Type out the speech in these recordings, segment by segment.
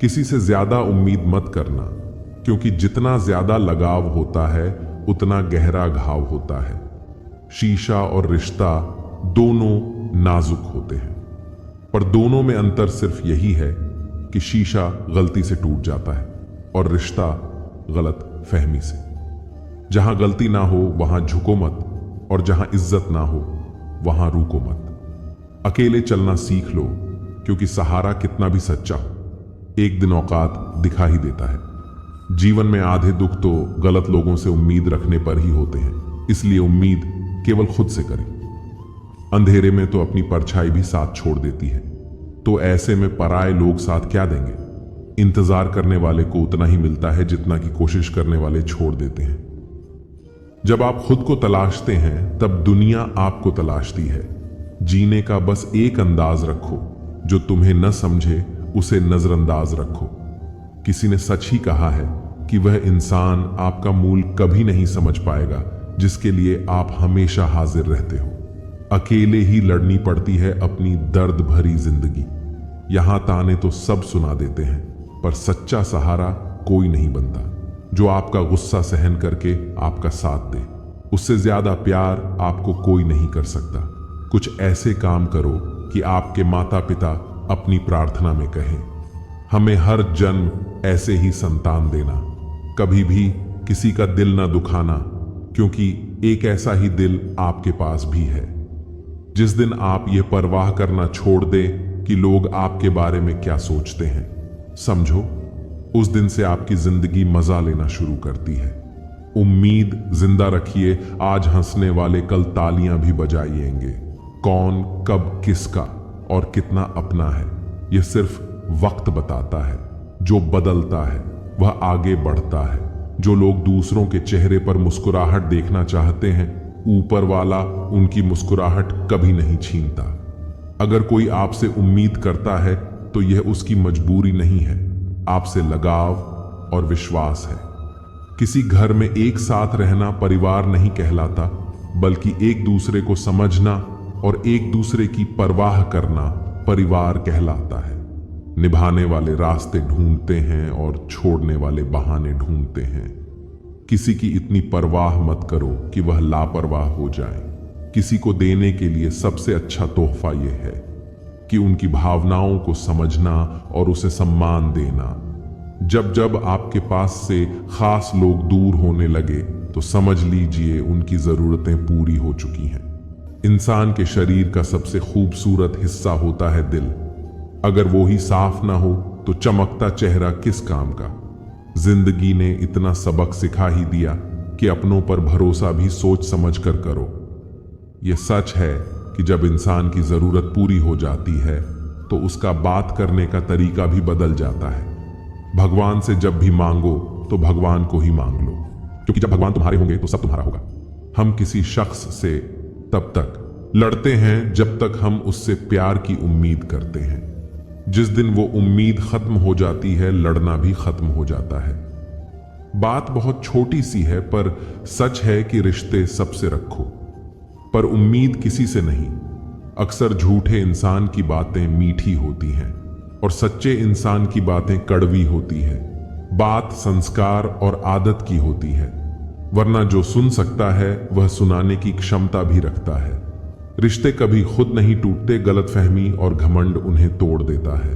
किसी से ज्यादा उम्मीद मत करना, क्योंकि जितना ज्यादा लगाव होता है उतना गहरा घाव होता है। शीशा और रिश्ता दोनों नाजुक होते हैं, पर दोनों में अंतर सिर्फ यही है कि शीशा गलती से टूट जाता है और रिश्ता गलत फहमी से। जहां गलती ना हो वहां झुको मत, और जहां इज्जत ना हो वहां रुको मत। अकेले चलना सीख लो, क्योंकि सहारा कितना भी सच्चा हो एक दिन औकात दिखा ही देता है। जीवन में आधे दुख तो गलत लोगों से उम्मीद रखने पर ही होते हैं, इसलिए उम्मीद केवल खुद से करें। अंधेरे में तो अपनी परछाई भी साथ छोड़ देती है, तो ऐसे में पराये लोग साथ क्या देंगे। इंतजार करने वाले को उतना ही मिलता है जितना कि कोशिश करने वाले छोड़ देते हैं। जब आप खुद को तलाशते हैं तब दुनिया आपको तलाशती है। जीने का बस एक अंदाज रखो, जो तुम्हें न समझे उसे नजरअंदाज रखो। किसी ने सच ही कहा है कि वह इंसान आपका मूल कभी नहीं समझ पाएगा जिसके लिए आप हमेशा हाजिर रहते हो। अकेले ही लड़नी पड़ती है अपनी दर्द भरी जिंदगी। यहां ताने तो सब सुना देते हैं, पर सच्चा सहारा कोई नहीं बनता जो आपका गुस्सा सहन करके आपका साथ दे। उससे ज्यादा प्यार आपको कोई नहीं कर सकता। कुछ ऐसे काम करो कि आपके माता पिता अपनी प्रार्थना में कहें, हमें हर जन्म ऐसे ही संतान देना। कभी भी किसी का दिल ना दुखाना, क्योंकि एक ऐसा ही दिल आपके पास भी है। जिस दिन आप ये परवाह करना छोड़ दें कि लोग आपके बारे में क्या सोचते हैं, समझो उस दिन से आपकी जिंदगी मजा लेना शुरू करती है। उम्मीद जिंदा रखिए, आज हंसने वाले कल तालियां भी बजाएंगे। कौन कब किसका और कितना अपना है, यह सिर्फ वक्त बताता है। जो बदलता है वह आगे बढ़ता है। जो लोग दूसरों के चेहरे पर मुस्कुराहट देखना चाहते हैं, ऊपर वाला उनकी मुस्कुराहट कभी नहीं छीनता। अगर कोई आपसे उम्मीद करता है तो यह उसकी मजबूरी नहीं है, आपसे लगाव और विश्वास है। किसी घर में एक साथ रहना परिवार नहीं कहलाता, बल्कि एक दूसरे को समझना और एक दूसरे की परवाह करना परिवार कहलाता है। निभाने वाले रास्ते ढूंढते हैं और छोड़ने वाले बहाने ढूंढते हैं। किसी की इतनी परवाह मत करो कि वह लापरवाह हो जाए। किसी को देने के लिए सबसे अच्छा तोहफा यह है कि उनकी भावनाओं को समझना और उसे सम्मान देना। जब जब आपके पास से खास लोग दूर होने लगे तो समझ लीजिए उनकी जरूरतें पूरी हो चुकी हैं। इंसान के शरीर का सबसे खूबसूरत हिस्सा होता है दिल। अगर वो ही साफ ना हो तो चमकता चेहरा किस काम का। जिंदगी ने इतना सबक सिखा ही दिया कि अपनों पर भरोसा भी सोच समझ कर करो। यह सच है कि जब इंसान की जरूरत पूरी हो जाती है तो उसका बात करने का तरीका भी बदल जाता है। भगवान से जब भी मांगो तो भगवान को ही मांग लो, क्योंकि जब भगवान तुम्हारे होंगे तो सब तुम्हारा होगा। हम किसी शख्स से तब तक लड़ते हैं जब तक हम उससे प्यार की उम्मीद करते हैं। जिस दिन वो उम्मीद खत्म हो जाती है, लड़ना भी खत्म हो जाता है। बात बहुत छोटी सी है, पर सच है कि रिश्ते सबसे रखो, पर उम्मीद किसी से नहीं। अक्सर झूठे इंसान की बातें मीठी होती हैं और सच्चे इंसान की बातें कड़वी होती है। बात संस्कार और आदत की होती है, वरना जो सुन सकता है वह सुनाने की क्षमता भी रखता है। रिश्ते कभी खुद नहीं टूटते, गलतफहमी और घमंड उन्हें तोड़ देता है।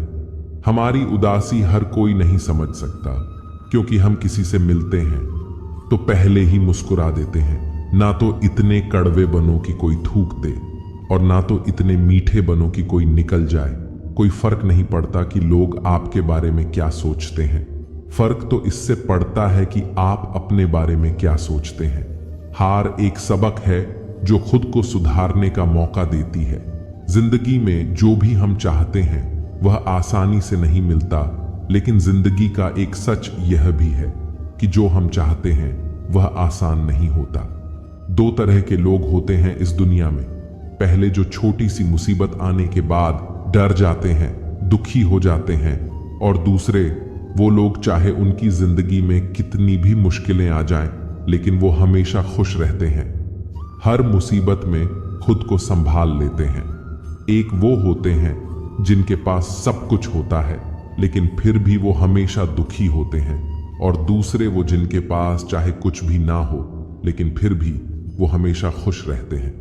हमारी उदासी हर कोई नहीं समझ सकता, क्योंकि हम किसी से मिलते हैं तो पहले ही मुस्कुरा देते हैं। ना तो इतने कड़वे बनो कि कोई थूक दे, और ना तो इतने मीठे बनो कि कोई निकल जाए। कोई फर्क नहीं पड़ता कि लोग आपके बारे में क्या सोचते हैं। फर्क तो इससे पड़ता है कि आप अपने बारे में क्या सोचते हैं। हार एक सबक है जो खुद को सुधारने का मौका देती है। जिंदगी में जो भी हम चाहते हैं वह आसानी से नहीं मिलता, लेकिन जिंदगी का एक सच यह भी है कि जो हम चाहते हैं वह आसान नहीं होता। दो तरह के लोग होते हैं इस दुनिया में। पहले जो छोटी सी मुसीबत आने के बाद डर जाते हैं, दुखी हो जाते हैं, और दूसरे वो लोग चाहे उनकी जिंदगी में कितनी भी मुश्किलें आ जाएं, लेकिन वो हमेशा खुश रहते हैं। हर मुसीबत में खुद को संभाल लेते हैं। एक वो होते हैं जिनके पास सब कुछ होता है, लेकिन फिर भी वो हमेशा दुखी होते हैं, और दूसरे वो जिनके पास चाहे कुछ भी ना हो लेकिन फिर भी वो हमेशा खुश रहते हैं।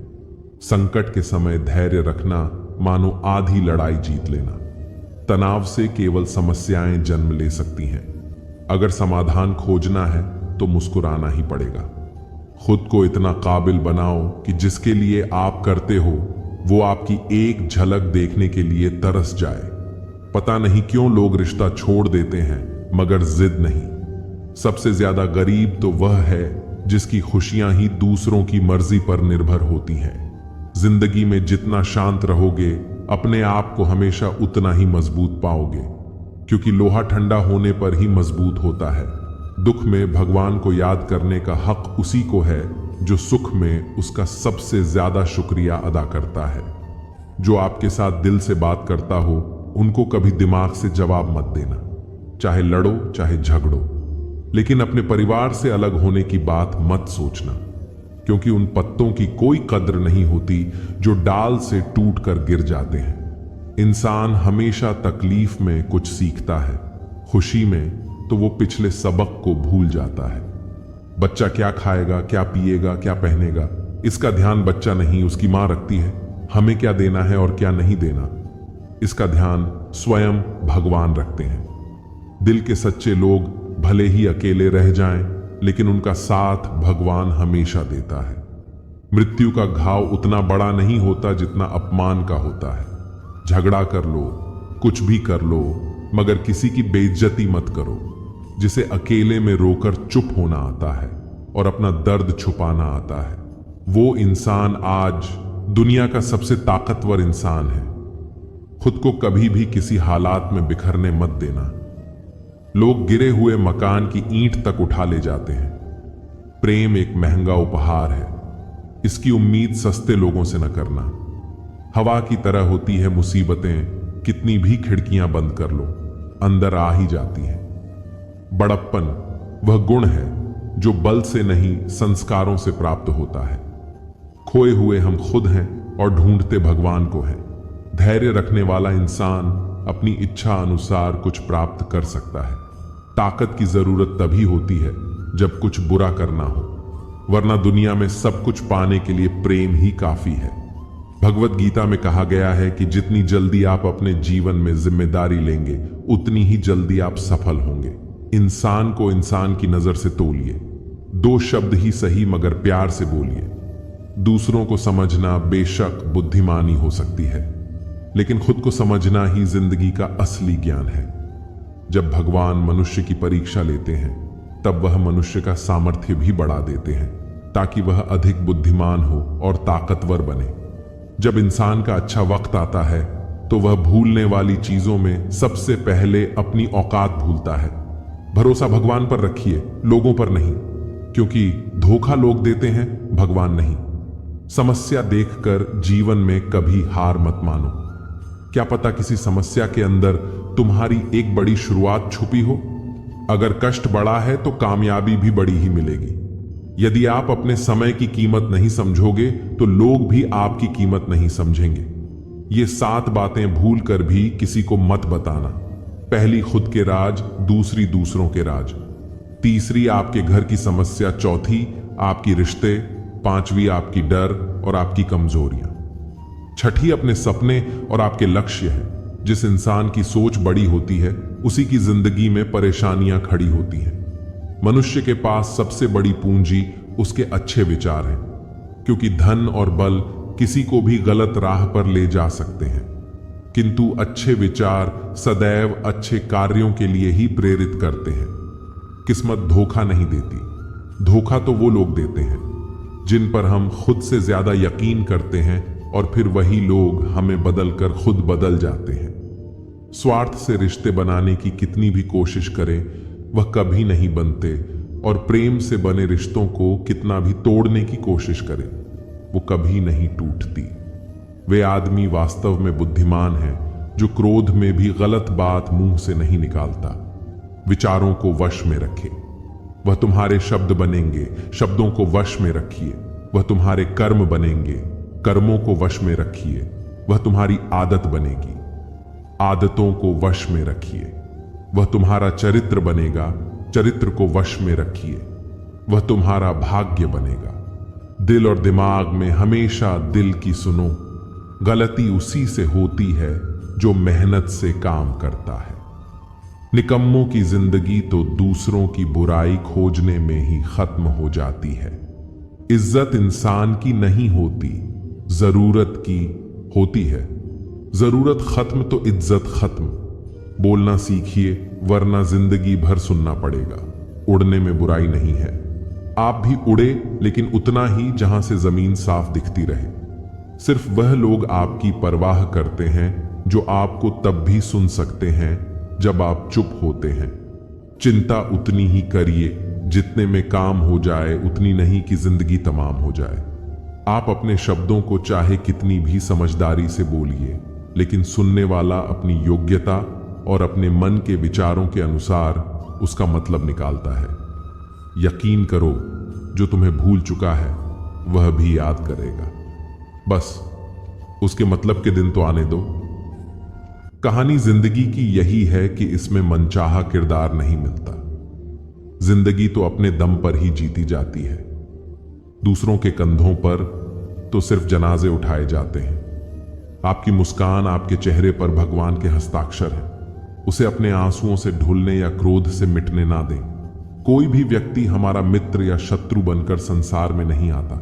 संकट के समय धैर्य रखना मानो आधी लड़ाई जीत लेना। तनाव से केवल समस्याएं जन्म ले सकती हैं। अगर समाधान खोजना है तो मुस्कुराना ही पड़ेगा। खुद को इतना काबिल बनाओ कि जिसके लिए आप करते हो वो आपकी एक झलक देखने के लिए तरस जाए। पता नहीं क्यों लोग रिश्ता छोड़ देते हैं मगर जिद नहीं। सबसे ज्यादा गरीब तो वह है जिसकी खुशियां ही दूसरों की मर्जी पर निर्भर होती हैं। जिंदगी में जितना शांत रहोगे अपने आप को हमेशा उतना ही मजबूत पाओगे, क्योंकि लोहा ठंडा होने पर ही मजबूत होता है। दुख में भगवान को याद करने का हक उसी को है जो सुख में उसका सबसे ज्यादा शुक्रिया अदा करता है। जो आपके साथ दिल से बात करता हो उनको कभी दिमाग से जवाब मत देना, चाहे लड़ो चाहे झगड़ो, लेकिन अपने परिवार से अलग होने की बात मत सोचना, क्योंकि उन पत्तों की कोई कद्र नहीं होती जो डाल से टूट कर गिर जाते हैं। इंसान हमेशा तकलीफ में कुछ सीखता है, खुशी में तो वो पिछले सबक को भूल जाता है। बच्चा क्या खाएगा, क्या पिएगा, क्या पहनेगा, इसका ध्यान बच्चा नहीं उसकी मां रखती है। हमें क्या देना है और क्या नहीं देना, इसका ध्यान स्वयं भगवान रखते हैं। दिल के सच्चे लोग भले ही अकेले रह जाएं, लेकिन उनका साथ भगवान हमेशा देता है। मृत्यु का घाव उतना बड़ा नहीं होता जितना अपमान का होता है। झगड़ा कर लो, कुछ भी कर लो, मगर किसी की बेइज्जती मत करो। जिसे अकेले में रोकर चुप होना आता है और अपना दर्द छुपाना आता है, वो इंसान आज दुनिया का सबसे ताकतवर इंसान है। खुद को कभी भी किसी हालात में बिखरने मत देना। लोग गिरे हुए मकान की ईंट तक उठा ले जाते हैं। प्रेम एक महंगा उपहार है, इसकी उम्मीद सस्ते लोगों से न करना। हवा की तरह होती है मुसीबतें, कितनी भी खिड़कियां बंद कर लो अंदर आ ही जाती हैं। बड़प्पन वह गुण है जो बल से नहीं संस्कारों से प्राप्त होता है। खोए हुए हम खुद हैं और ढूंढते भगवान को हैं। धैर्य रखने वाला इंसान अपनी इच्छा अनुसार कुछ प्राप्त कर सकता है। ताकत की जरूरत तभी होती है जब कुछ बुरा करना हो, वरना दुनिया में सब कुछ पाने के लिए प्रेम ही काफी है। भगवत गीता में कहा गया है कि जितनी जल्दी आप अपने जीवन में जिम्मेदारी लेंगे उतनी ही जल्दी आप सफल होंगे। इंसान को इंसान की नजर से तोलिए। 2 शब्द ही सही मगर प्यार से बोलिए। दूसरों को समझना बेशक बुद्धिमानी हो सकती है, लेकिन खुद को समझना ही जिंदगी का असली ज्ञान है। जब भगवान मनुष्य की परीक्षा लेते हैं तब वह मनुष्य का सामर्थ्य भी बढ़ा देते हैं ताकि वह अधिक बुद्धिमान हो और ताकतवर बने। जब इंसान का अच्छा वक्त आता है तो वह भूलने वाली चीजों में सबसे पहले अपनी औकात भूलता है। भरोसा भगवान पर रखिए, लोगों पर नहीं, क्योंकि धोखा लोग देते हैं, भगवान नहीं। समस्या देखकर जीवन में कभी हार मत मानो। क्या पता किसी समस्या के अंदर तुम्हारी एक बड़ी शुरुआत छुपी हो। अगर कष्ट बड़ा है तो कामयाबी भी बड़ी ही मिलेगी। यदि आप अपने समय की कीमत नहीं समझोगे तो लोग भी आपकी कीमत नहीं समझेंगे। ये 7 बातें भूल कर भी किसी को मत बताना। पहली खुद के राज, दूसरी दूसरों के राज, तीसरी आपके घर की समस्या, चौथी आपकी रिश्ते, 5वीं आपकी डर और आपकी कमजोरियां, 6ठी अपने सपने और आपके लक्ष्य है। जिस इंसान की सोच बड़ी होती है उसी की जिंदगी में परेशानियां खड़ी होती हैं। मनुष्य के पास सबसे बड़ी पूंजी उसके अच्छे विचार हैं, क्योंकि धन और बल किसी को भी गलत राह पर ले जा सकते हैं, किंतु अच्छे विचार सदैव अच्छे कार्यों के लिए ही प्रेरित करते हैं। किस्मत धोखा नहीं देती। धोखा तो वो लोग देते हैं जिन पर हम खुद से ज्यादा यकीन करते हैं, और फिर वही लोग हमें बदलकर खुद बदल जाते हैं। स्वार्थ से रिश्ते बनाने की कितनी भी कोशिश करें वह कभी नहीं बनते, और प्रेम से बने रिश्तों को कितना भी तोड़ने की कोशिश करें वो कभी नहीं टूटती। वे आदमी वास्तव में बुद्धिमान है जो क्रोध में भी गलत बात मुंह से नहीं निकालता। विचारों को वश में रखे, वह तुम्हारे शब्द बनेंगे। शब्दों को वश में रखिए, वह तुम्हारे कर्म बनेंगे। कर्मों को वश में रखिए, वह तुम्हारी आदत बनेगी। आदतों को वश में रखिए, वह तुम्हारा चरित्र बनेगा। चरित्र को वश में रखिए, वह तुम्हारा भाग्य बनेगा। दिल और दिमाग में हमेशा दिल की सुनो। गलती उसी से होती है जो मेहनत से काम करता है। निकम्मों की जिंदगी तो दूसरों की बुराई खोजने में ही खत्म हो जाती है। इज्जत इंसान की नहीं होती, जरूरत की होती है। जरूरत खत्म तो इज्जत खत्म। बोलना सीखिए, वरना जिंदगी भर सुनना पड़ेगा। उड़ने में बुराई नहीं है। आप भी उड़े, लेकिन उतना ही जहां से जमीन साफ दिखती रहे। सिर्फ वह लोग आपकी परवाह करते हैं जो आपको तब भी सुन सकते हैं जब आप चुप होते हैं। चिंता उतनी ही करिए जितने में काम हो जाए, उतनी नहीं कि जिंदगी तमाम हो जाए। आप अपने शब्दों को चाहे कितनी भी समझदारी से बोलिए, लेकिन सुनने वाला अपनी योग्यता और अपने मन के विचारों के अनुसार उसका मतलब निकालता है। यकीन करो, जो तुम्हें भूल चुका है वह भी याद करेगा। बस उसके मतलब के दिन तो आने दो। कहानी जिंदगी की यही है कि इसमें मनचाहा किरदार नहीं मिलता। जिंदगी तो अपने दम पर ही जीती जाती है। दूसरों के कंधों पर तो सिर्फ जनाजे उठाए जाते हैं। आपकी मुस्कान, आपके चेहरे पर भगवान के हस्ताक्षर है। उसे अपने आंसुओं से ढुलने या क्रोध से मिटने ना दें। कोई भी व्यक्ति हमारा मित्र या शत्रु बनकर संसार में नहीं आता।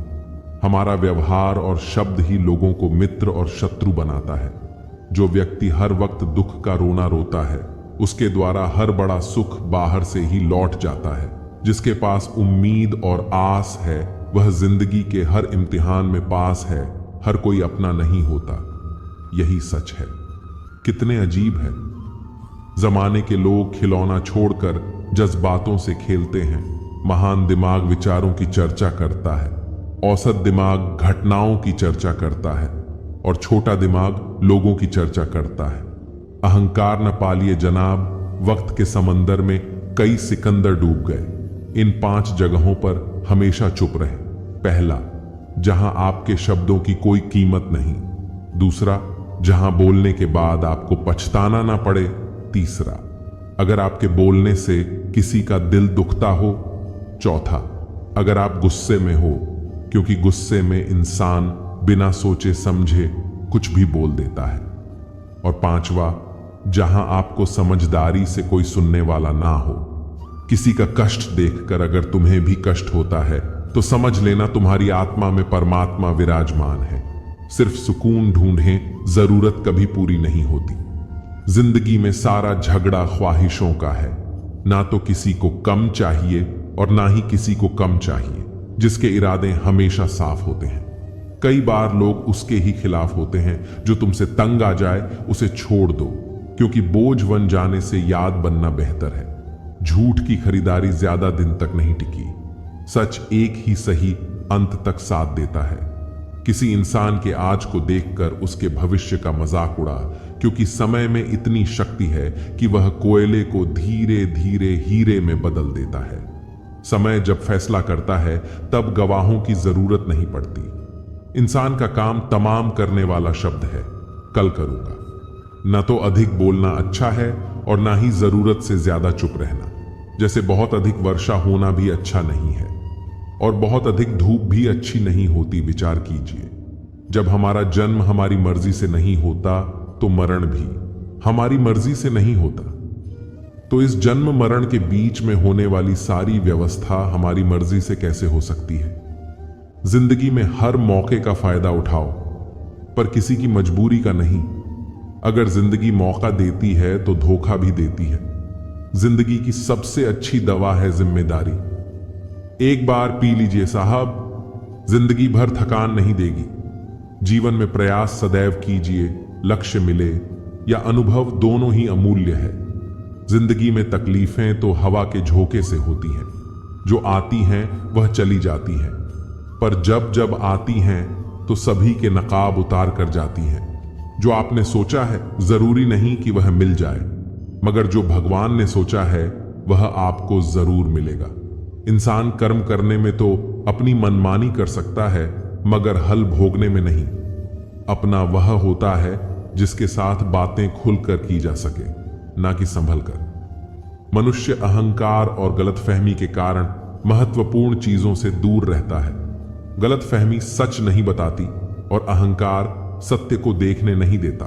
हमारा व्यवहार और शब्द ही लोगों को मित्र और शत्रु बनाता है। जो व्यक्ति हर वक्त दुख का रोना रोता है, उसके द्वारा हर बड़ा सुख बाहर से ही लौट जाता है। जिसके पास उम्मीद और आस है, वह जिंदगी के हर इम्तिहान में पास है। हर कोई अपना नहीं होता, यही सच है। कितने अजीब है, जमाने के लोग खिलौना छोड़कर जज्बातों से खेलते हैं। महान दिमाग विचारों की चर्चा करता है, औसत दिमाग घटनाओं की चर्चा करता है, और छोटा दिमाग लोगों की चर्चा करता है। अहंकार न पालिए जनाब, वक्त के समंदर में कई सिकंदर डूब गए। इन 5 जगहों पर हमेशा चुप रहे। पहला, जहां आपके शब्दों की कोई कीमत नहीं। दूसरा, जहां बोलने के बाद आपको पछताना ना पड़े। तीसरा, अगर आपके बोलने से किसी का दिल दुखता हो। चौथा, अगर आप गुस्से में हो, क्योंकि गुस्से में इंसान बिना सोचे समझे कुछ भी बोल देता है। और पांचवा, जहां आपको समझदारी से कोई सुनने वाला ना हो। किसी का कष्ट देखकर अगर तुम्हें भी कष्ट होता है तो समझ लेना तुम्हारी आत्मा में परमात्मा विराजमान है। सिर्फ सुकून ढूंढें, जरूरत कभी पूरी नहीं होती। जिंदगी में सारा झगड़ा ख्वाहिशों का है। ना तो किसी को कम चाहिए और ना ही किसी को कम चाहिए। जिसके इरादे हमेशा साफ होते हैं। कई बार लोग उसके ही खिलाफ होते हैं। जो तुमसे तंग आ जाए उसे छोड़ दो, क्योंकि बोझ बन जाने से याद बनना बेहतर है। झूठ की खरीदारी ज्यादा दिन तक नहीं टिकी। सच एक ही सही अंत तक साथ देता है। किसी इंसान के आज को देखकर उसके भविष्य का मजाक उड़ा, क्योंकि समय में इतनी शक्ति है कि वह कोयले को धीरे धीरे हीरे में बदल देता है। समय जब फैसला करता है तब गवाहों की जरूरत नहीं पड़ती। इंसान का काम तमाम करने वाला शब्द है, कल करूंगा। न तो अधिक बोलना अच्छा है और ना ही जरूरत से ज्यादा चुप रहना। जैसे बहुत अधिक वर्षा होना भी अच्छा नहीं है और बहुत अधिक धूप भी अच्छी नहीं होती। विचार कीजिए, जब हमारा जन्म हमारी मर्जी से नहीं होता तो मरण भी हमारी मर्जी से नहीं होता। तो इस जन्म मरण के बीच में होने वाली सारी व्यवस्था हमारी मर्जी से कैसे हो सकती है? जिंदगी में हर मौके का फायदा उठाओ, पर किसी की मजबूरी का नहीं। अगर जिंदगी मौका देती है तो धोखा भी देती है। जिंदगी की सबसे अच्छी दवा है जिम्मेदारी। एक बार पी लीजिए साहब, जिंदगी भर थकान नहीं देगी। जीवन में प्रयास सदैव कीजिए, लक्ष्य मिले या अनुभव दोनों ही अमूल्य है। जिंदगी में तकलीफें तो हवा के झोंके से होती हैं। जो आती हैं वह चली जाती हैं, पर जब जब आती हैं तो सभी के नकाब उतार कर जाती हैं। जो आपने सोचा है जरूरी नहीं कि वह मिल जाए, मगर जो भगवान ने सोचा है वह आपको जरूर मिलेगा। इंसान कर्म करने में तो अपनी मनमानी कर सकता है, मगर हल भोगने में नहीं। अपना वह होता है जिसके साथ बातें खुलकर की जा सके, ना कि संभल कर। मनुष्य अहंकार और गलतफहमी के कारण महत्वपूर्ण चीजों से दूर रहता है। गलतफहमी सच नहीं बताती और अहंकार सत्य को देखने नहीं देता।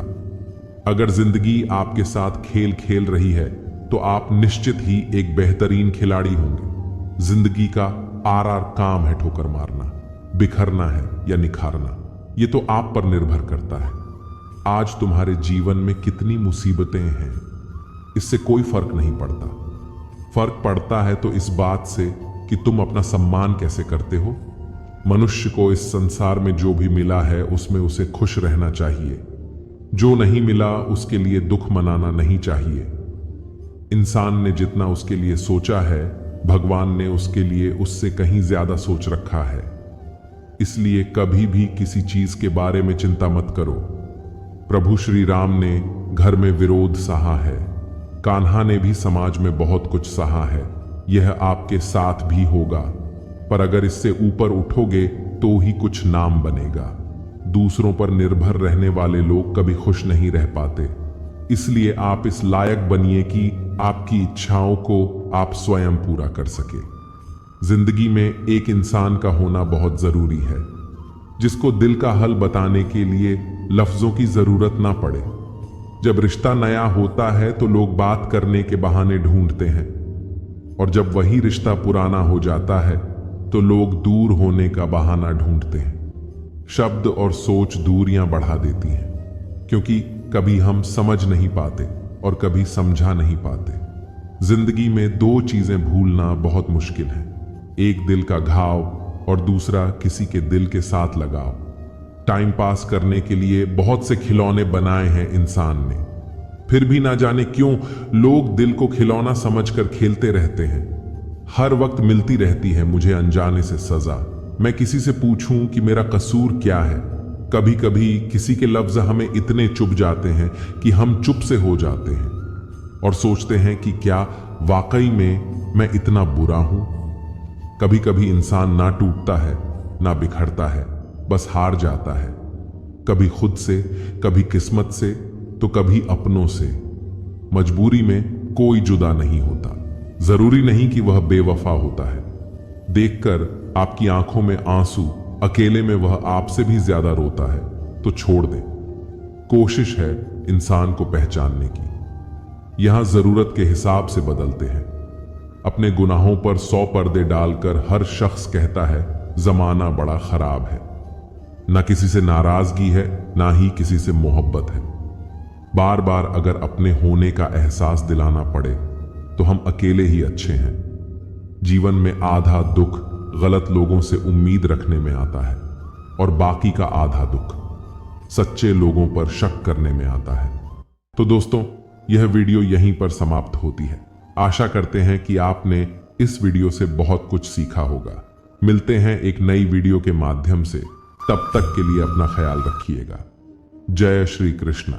अगर जिंदगी आपके साथ खेल खेल रही है तो आप निश्चित ही एक बेहतरीन खिलाड़ी होंगे। जिंदगी का आर काम है ठोकर मारना, बिखरना है या निखारना, ये तो आप पर निर्भर करता है। आज तुम्हारे जीवन में कितनी मुसीबतें हैं, इससे कोई फर्क नहीं पड़ता। फर्क पड़ता है तो इस बात से कि तुम अपना सम्मान कैसे करते हो। मनुष्य को इस संसार में जो भी मिला है उसमें उसे खुश रहना चाहिए। जो नहीं मिला उसके लिए दुख मनाना नहीं चाहिए। इंसान ने जितना उसके लिए सोचा है, भगवान ने उसके लिए उससे कहीं ज्यादा सोच रखा है। इसलिए कभी भी किसी चीज के बारे में चिंता मत करो। प्रभु श्री राम ने घर में विरोध सहा है, कान्हा ने भी समाज में बहुत कुछ सहा है। यह आपके साथ भी होगा, पर अगर इससे ऊपर उठोगे तो ही कुछ नाम बनेगा। दूसरों पर निर्भर रहने वाले लोग कभी खुश नहीं रह पाते। इसलिए आप इस लायक बनिए कि आपकी इच्छाओं को आप स्वयं पूरा कर सके। जिंदगी में एक इंसान का होना बहुत जरूरी है, जिसको दिल का हल बताने के लिए लफ्जों की जरूरत ना पड़े। जब रिश्ता नया होता है तो लोग बात करने के बहाने ढूंढते हैं, और जब वही रिश्ता पुराना हो जाता है तो लोग दूर होने का बहाना ढूंढते हैं। शब्द और सोच दूरियां बढ़ा देती हैं, क्योंकि कभी हम समझ नहीं पाते और कभी समझा नहीं पाते। जिंदगी में दो चीजें भूलना बहुत मुश्किल है, एक दिल का घाव और दूसरा किसी के दिल के साथ लगाव। टाइम पास करने के लिए बहुत से खिलौने बनाए हैं इंसान ने, फिर भी ना जाने क्यों लोग दिल को खिलौना समझकर खेलते रहते हैं। हर वक्त मिलती रहती है मुझे अनजाने से सजा। मैं किसी से पूछूं कि मेरा कसूर क्या है। कभी कभी किसी के लफ्ज हमें इतने चुभ जाते हैं कि हम चुप से हो जाते हैं और सोचते हैं कि क्या वाकई में मैं इतना बुरा हूं। कभी कभी इंसान ना टूटता है ना बिखरता है, बस हार जाता है, कभी खुद से, कभी किस्मत से, तो कभी अपनों से। मजबूरी में कोई जुदा नहीं होता, जरूरी नहीं कि वह बेवफा होता है। देखकर आपकी आंखों में आंसू, अकेले में वह आपसे भी ज्यादा रोता है, तो छोड़ दे। कोशिश है इंसान को पहचानने की। यहां जरूरत के हिसाब से बदलते हैं। अपने गुनाहों पर 100 पर्दे डालकर हर शख्स कहता है जमाना बड़ा खराब है। ना किसी से नाराजगी है, ना ही किसी से मोहब्बत है। बार बार अगर अपने होने का एहसास दिलाना पड़े तो हम अकेले ही अच्छे हैं। जीवन में आधा दुख गलत लोगों से उम्मीद रखने में आता है, और बाकी का आधा दुख सच्चे लोगों पर शक करने में आता है। तो दोस्तों, यह वीडियो यहीं पर समाप्त होती है। आशा करते हैं कि आपने इस वीडियो से बहुत कुछ सीखा होगा। मिलते हैं एक नई वीडियो के माध्यम से। तब तक के लिए अपना ख्याल रखिएगा। जय श्री कृष्ण।